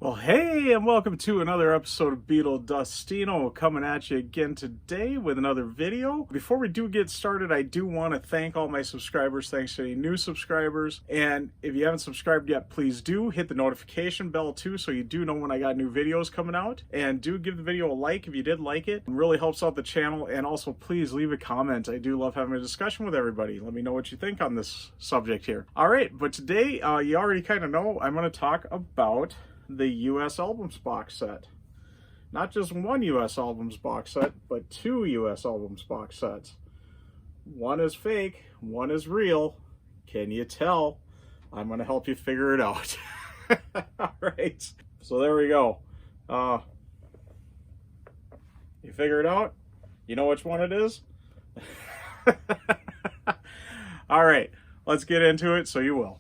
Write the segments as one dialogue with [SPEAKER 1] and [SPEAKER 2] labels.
[SPEAKER 1] Well, hey, and welcome to another episode of Beatles Dustino, coming at you again today with another video. Before we do get started, I do want to thank all my subscribers. Thanks to any new subscribers. And if you haven't subscribed yet, please do hit the notification bell too, so you do know when I got new videos coming out. And do give the video a like if you did like it. It really helps out the channel. And also, please leave a comment. I do love having a discussion with everybody. Let me know what you think on this subject here. All right, but today, you already kind of know, I'm going to talk about the U.S. albums box set. Not just one U.S. albums box set, but two U.S. albums box sets. One is fake, one is real. Can you tell? I'm going to help you figure it out. All right, so there we go. You figure it out? You know which one it is? All right, let's get into it so you will.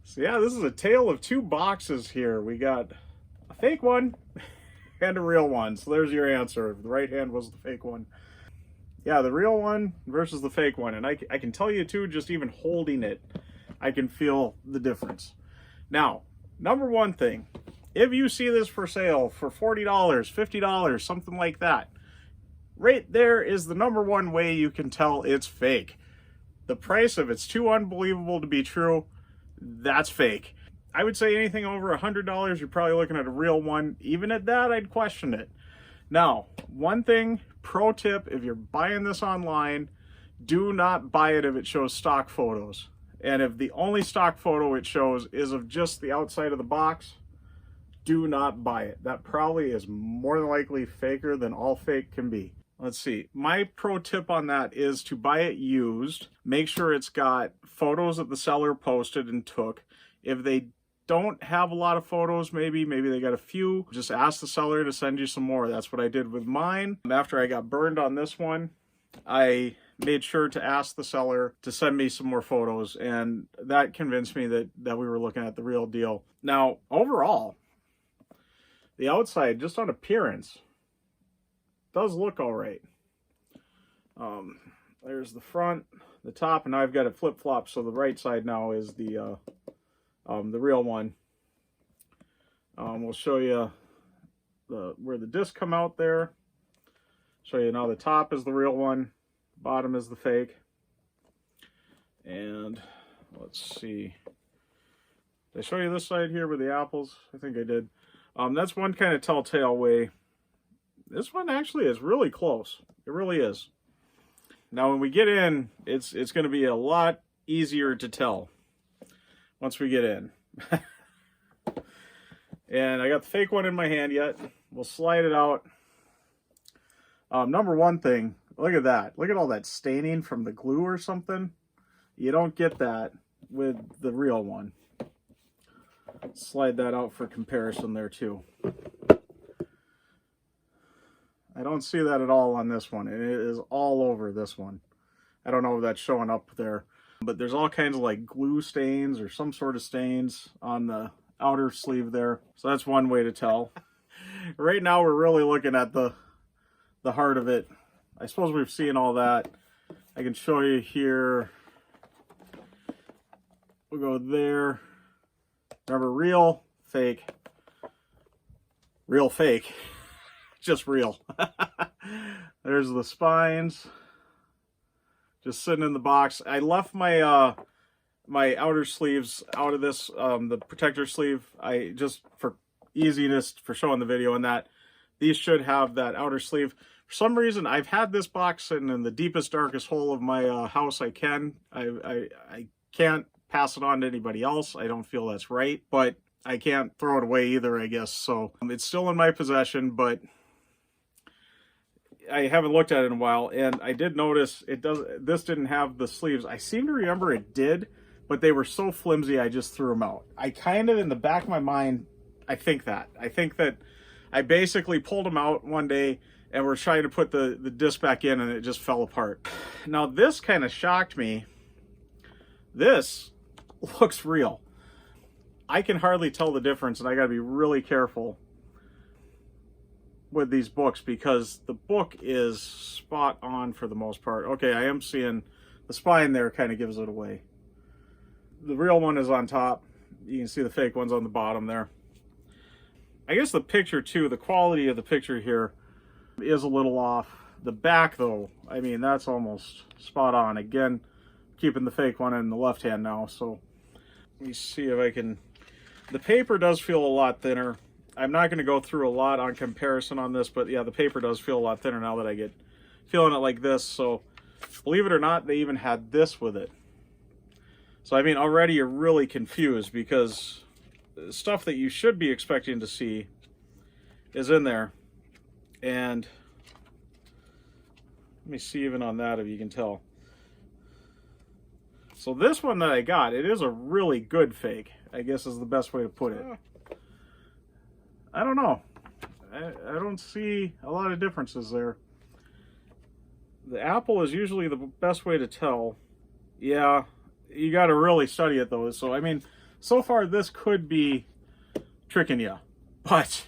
[SPEAKER 1] So yeah, this is a tale of two boxes here. We got a fake one and a real one. So there's your answer. The right hand was the fake one. Yeah, the real one versus the fake one. And I can tell you too, just even holding it, I can feel the difference. Now, number one thing, if you see this for sale for $40, $50, something like that, right there is the number one way you can tell it's fake. The price, if it's too unbelievable to be true, that's fake. I would say anything over $100, you're probably looking at a real one. Even at that, I'd question it. Now, one thing, pro tip, if you're buying this online, do not buy it if it shows stock photos. And if the only stock photo it shows is of just the outside of the box, do not buy it. That probably is more than likely faker than all fake can be. Let's see. My pro tip on that is to buy it used. Make sure it's got photos that the seller posted and took. If they don't have a lot of photos, maybe they got a few, just ask the seller to send you some more. That's what I did with mine. After I got burned on this one, I made sure to ask the seller to send me some more photos, and that convinced me that we were looking at the real deal. Now, overall, the outside, just on appearance, does look all right. There's the front, the top, and now I've got it flip-flop, so the right side now is the real one. We'll show you where the discs come out there. Show you now the top is the real one, bottom is the fake. And let's see. Did I show you this side here with the apples? I think I did. That's one kind of telltale way. This one actually is really close. It really is. Now, when we get in, it's going to be a lot easier to tell once we get in. And I got the fake one in my hand yet. We'll slide it out. Number one thing, look at that. Look at all that staining from the glue or something. You don't get that with the real one. Slide that out for comparison there too. I don't see that at all on this one. It is all over this one. I don't know if that's showing up there, but there's all kinds of like glue stains or some sort of stains on the outer sleeve there. So that's one way to tell. Right now we're really looking at the heart of it. I suppose we've seen all that. I can show you here. We'll go there. Remember, real, fake. Real, fake. Just real. There's the spines just sitting in the box. I left my my outer sleeves out of this, the protector sleeve. I just, for easiness, for showing the video, and that these should have that outer sleeve. For some reason, I've had this box sitting in the deepest, darkest hole of my house I can. I can't pass it on to anybody else. I don't feel that's right, but I can't throw it away either, I guess. So it's still in my possession, but I haven't looked at it in a while, and I did notice this didn't have the sleeves. I seem to remember it did, but they were so flimsy I just threw them out. I kind of, in the back of my mind, I think that I basically pulled them out one day and we're trying to put the disc back in, and it just fell apart. Now this kind of shocked me. This looks real. I can hardly tell the difference, and I got to be really careful with these books because the book is spot on for the most part. Okay, I am seeing the spine there kind of gives it away. the real one is on top. You can see the fake one's on the bottom there. I guess the picture too, the quality of the picture here is a little off. The back though, I mean, that's almost spot on. Again, keeping the fake one in the left hand now. So let me see if I can, the paper does feel a lot thinner. I'm not going to go through a lot on comparison on this, but yeah, the paper does feel a lot thinner now that I get feeling it like this. So believe it or not, they even had this with it. So I mean, already you're really confused because stuff that you should be expecting to see is in there. And let me see even on that if you can tell. So this one that I got, it is a really good fake, I guess is the best way to put it. I don't know. I don't see a lot of differences there. The apple is usually the best way to tell. Yeah, you got to really study it though. So I mean, so far this could be tricking you, but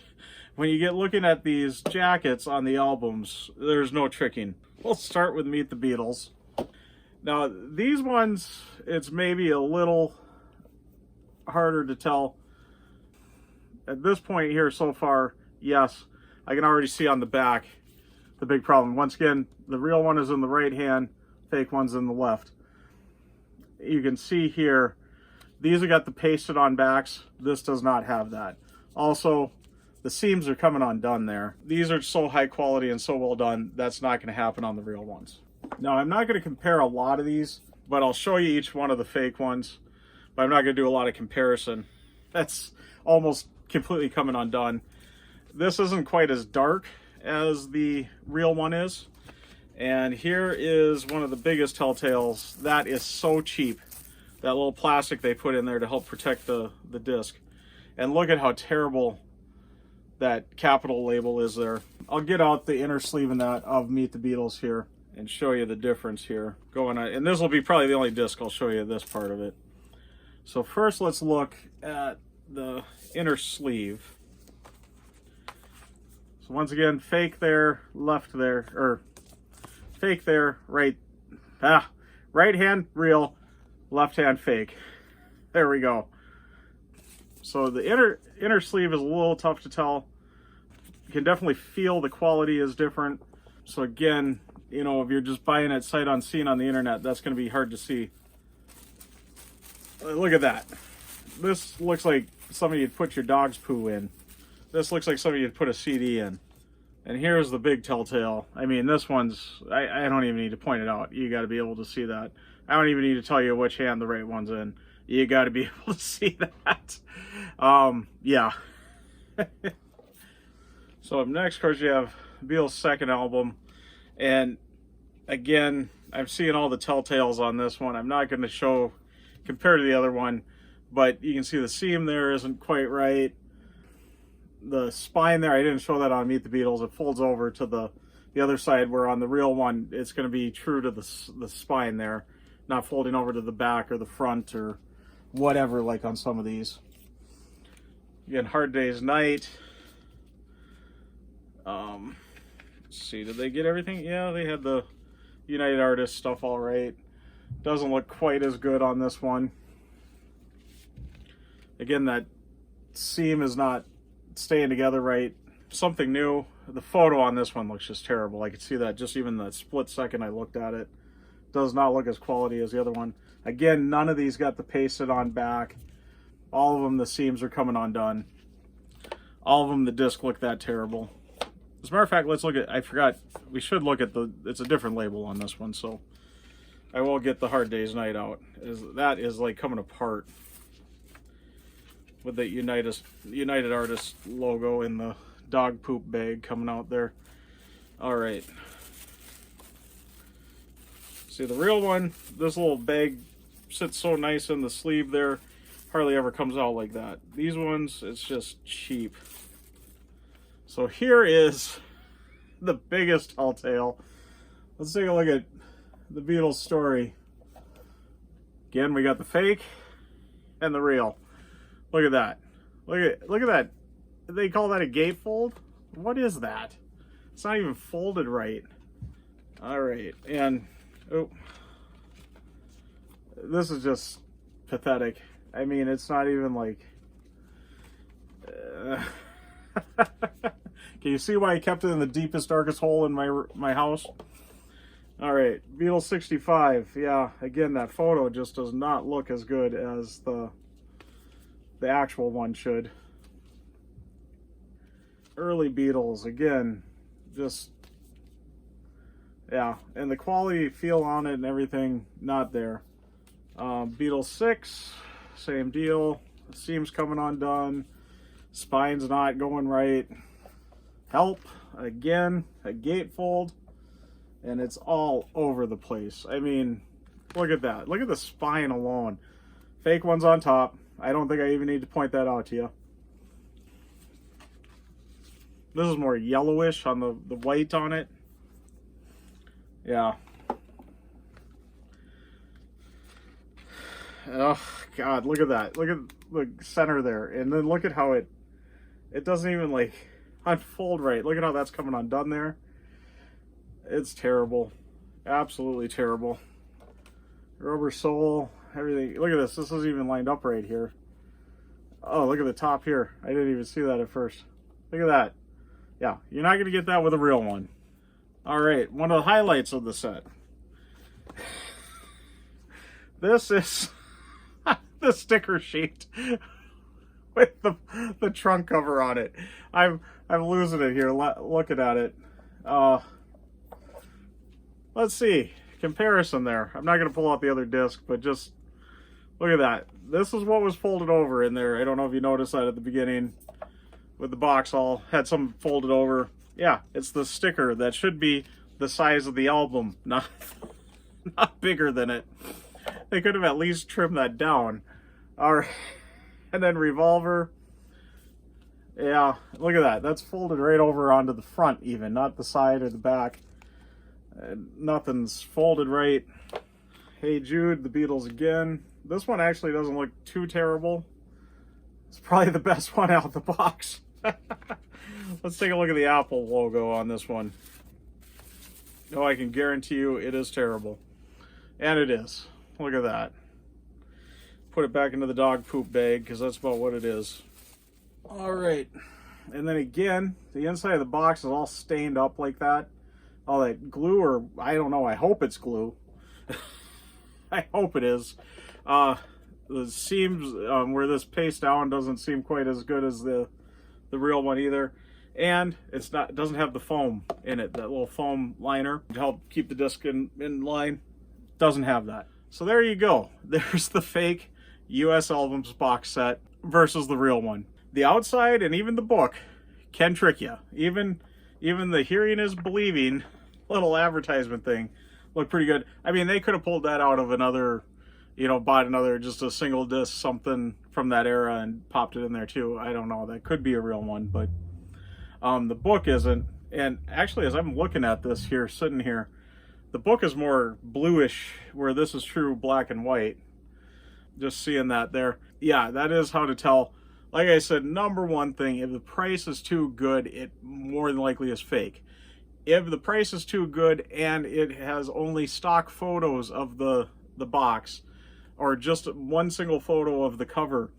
[SPEAKER 1] when you get looking at these jackets on the albums, there's no tricking. We'll start with Meet the Beatles. Now these ones, it's maybe a little harder to tell. At this point here so far, yes, I can already see on the back the big problem. Once again, the real one is in the right hand, fake one's in the left. You can see here, these have got the pasted on backs. This does not have that. Also, the seams are coming undone there. These are so high quality and so well done, that's not going to happen on the real ones. Now, I'm not going to compare a lot of these, but I'll show you each one of the fake ones. But I'm not going to do a lot of comparison. That's almost completely coming undone. This isn't quite as dark as the real one is. And here is one of the biggest telltales. That is so cheap. That little plastic they put in there to help protect the disc. And look at how terrible that capital label is there. I'll get out the inner sleeve in that of Meet the Beatles here and show you the difference here. Going on, and this will be probably the only disc I'll show you this part of it. So first let's look at the inner sleeve. So once again, fake there, left there, or fake there, right hand real, left hand fake. There we go. So the inner sleeve is a little tough to tell. You can definitely feel the quality is different. So again, you know, if you're just buying it sight unseen on the internet, that's going to be hard to see. Look at that. This looks like something you'd put your dog's poo in. This looks like something you'd put a CD in. And here's the big telltale. I mean, this one's, I don't even need to point it out. You got to be able to see that. I don't even need to tell you which hand the right one's in. You got to be able to see that. Yeah. So up next, of course, you have Beatles' second album. And again, I'm seeing all the telltales on this one. I'm not going to show, compared to the other one, but you can see the seam there isn't quite right. The spine there, I didn't show that on Meet the Beatles. It folds over to the other side, where on the real one, it's going to be true to the spine there, not folding over to the back or the front or whatever, like on some of these. Again, Hard Day's Night. Let's see, did they get everything? Yeah, they had the United Artists stuff all right. Doesn't look quite as good on this one. Again, that seam is not staying together right. Something new. The photo on this one looks just terrible. I could see that just even the split second I looked at it. Does not look as quality as the other one. Again, none of these got the pasted on back. All of them, the seams are coming undone. All of them, the disc look that terrible. As a matter of fact, let's look at, I forgot, we should look at it's a different label on this one, so I will get the Hard Day's Night out. That is like coming apart with the United Artists logo in the dog poop bag coming out there. All right. See, the real one, this little bag sits so nice in the sleeve there, hardly ever comes out like that. These ones, it's just cheap. So here is the biggest telltale. Let's take a look at the Beatles story. Again, we got the fake and the real. Look at that. Look at that. They call that a gatefold? What is that? It's not even folded right. All right, and oh, this is just pathetic. I mean, it's not even like... Can you see why I kept it in the deepest, darkest hole in my house? All right, Beatles 65. Yeah, again, that photo just does not look as good as the actual one should. Early Beatles, again, just, yeah, and the quality feel on it and everything, not there. Beatles 6, same deal. Seam's coming undone. Spine's not going right. Help, again, a gatefold. And it's all over the place. I mean, look at that. Look at the spine alone. Fake one's on top. I don't think I even need to point that out to you. This is more yellowish on the white on it. Yeah. Oh, God, look at that. Look at the center there. And then look at how it doesn't even, like, unfold right. Look at how that's coming undone there. It's terrible. Absolutely terrible. Rubber sole, everything. Look at this. This is even lined up right here. Oh, look at the top here. I didn't even see that at first. Look at that. Yeah, you're not going to get that with a real one. All right, one of the highlights of the set. This is the sticker sheet with the trunk cover on it. I'm losing it here looking at it. Let's see, comparison there. I'm not going to pull out the other disc, but just look at that. This is what was folded over in there. I don't know if you noticed that at the beginning with the box all had some folded over. Yeah, it's the sticker that should be the size of the album, not bigger than it. They could have at least trimmed that down. All right, and then revolver. Yeah, look at that. That's folded right over onto the front even, not the side or the back. Nothing's folded right. Hey Jude, the Beatles again. This one actually doesn't look too terrible. It's probably the best one out of the box. Let's take a look at the Apple logo on this one. Oh, I can guarantee you it is terrible. And it is. Look at that. Put it back into the dog poop bag because that's about what it is. All right. And then again, the inside of the box is all stained up like that. All that glue, or I don't know, I hope it's glue. I hope it is. The seams where this pastes down doesn't seem quite as good as the real one either. And it doesn't have the foam in it, that little foam liner to help keep the disc in line. Doesn't have that. So there you go. There's the fake U.S. albums box set versus the real one. The outside and even the book can trick you. Even the hearing is believing little advertisement thing looked pretty good. I mean, they could have pulled that out of another, bought another, just a single disc something from that era and popped it in there too. I don't know. That could be a real one, but the book isn't. And actually, as I'm looking at this here, sitting here, the book is more bluish, where this is true black and white. Just seeing that there. Yeah, that is how to tell. Like I said, number one thing, if the price is too good, it more than likely is fake. If the price is too good and it has only stock photos of the box, or just one single photo of the cover,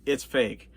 [SPEAKER 1] it's fake.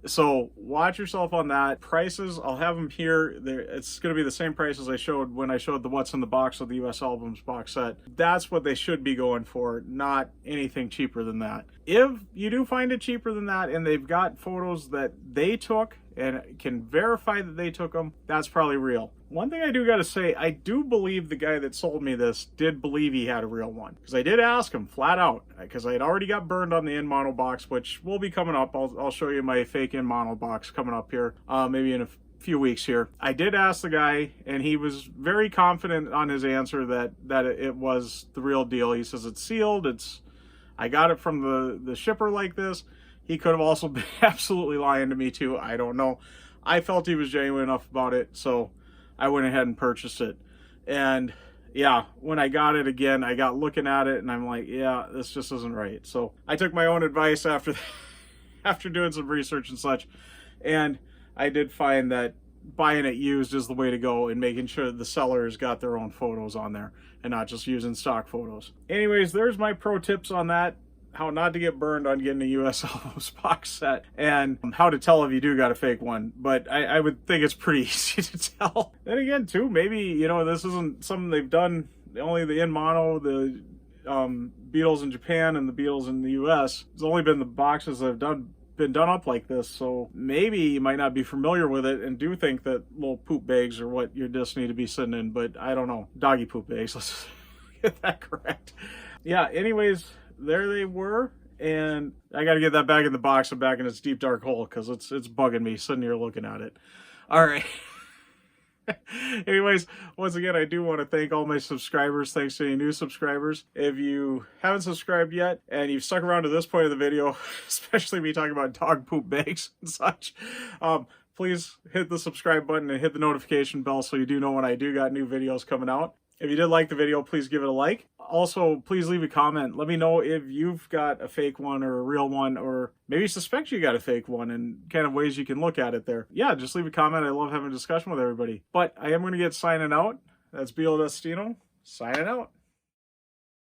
[SPEAKER 1] So watch yourself on that. Prices, I'll have them here. It's going to be the same prices I showed when I showed the what's in the box of the U.S. albums box set. That's what they should be going for, not anything cheaper than that. If you do find it cheaper than that and they've got photos that they took and can verify that they took them, that's probably real. One thing I do got to say, I do believe the guy that sold me this did believe he had a real one. Because I did ask him flat out, because I had already got burned on the in mono box, which will be coming up. I'll show you my fake in mono box coming up here, maybe in a few weeks here. I did ask the guy, and he was very confident on his answer that it was the real deal. He says it's sealed. I got it from the shipper like this. He could have also been absolutely lying to me too. I don't know. I felt he was genuine enough about it, so I went ahead and purchased it. And yeah, when I got it again, I got looking at it and I'm like, yeah, this just isn't right. So I took my own advice after doing some research and such. And I did find that buying it used is the way to go, and making sure that the sellers got their own photos on there and not just using stock photos. Anyways, there's my pro tips on that. how not to get burned on getting a U.S. albums box set, and how to tell if you do got a fake one. But I would think it's pretty easy to tell. Then again, too, maybe, you know, this isn't something they've done, only the in mono, the Beatles in Japan and the Beatles in the U.S. It's only been the boxes that have been done up like this, so maybe you might not be familiar with it and do think that little poop bags are what your discs need to be sitting in, but I don't know. Doggy poop bags, let's get that correct. Yeah, anyways, there they were, and I got to get that back in the box and back in its deep dark hole because it's bugging me sitting here looking at it. All right. Anyways, once again, I do want to thank all my subscribers. Thanks to any new subscribers. If you haven't subscribed yet and you've stuck around to this point of the video, especially me talking about dog poop bags and such, please hit the subscribe button and hit the notification bell so you do know when I do got new videos coming out. If you did like the video, please give it a like. Also, please leave a comment. Let me know if you've got a fake one or a real one, or maybe suspect you got a fake one, and kind of ways you can look at it there. Yeah, just leave a comment. I love having a discussion with everybody. But I am going to get signing out. That's Beatles Destino signing out.